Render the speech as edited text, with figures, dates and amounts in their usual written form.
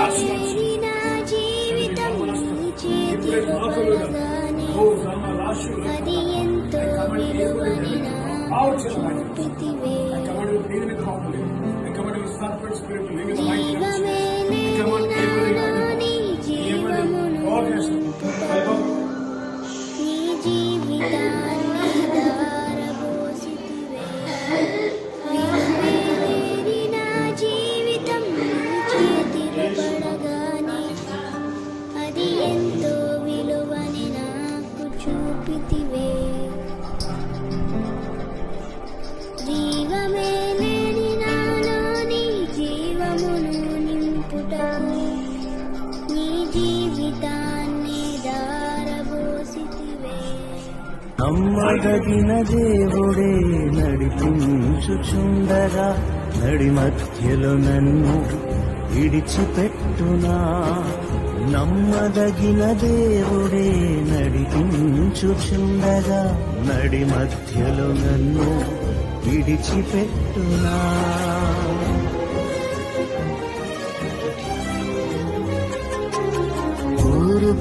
నా జీవితం నీ చేతిలో పడగానే అది ఎంతో విలువని నాకు చూపితివే. జీవమే లేని నాలో నీ జీవమును నింపుటకు నీ జీవితాన్ని ధారపోసితివే. జీవమే లేని నా జీవితం నీ చేతిలో పడగానే అది ఎంతో విలువని నాకు చూపితివే. జీవమే లేని నాలో నీ జీవమును నింపుటకు నీ జీవితాన్ని ధారపోసితివే. నమ్మదగిన దేవుడే నడిపించుచుండగా నడి మధ్యలో నన్ను విడిచిపెట్టునా. నమ్మదగిన దేవుడే నడిపించుచుండగా నడి మధ్యలో నన్ను విడిచిపెట్టునా.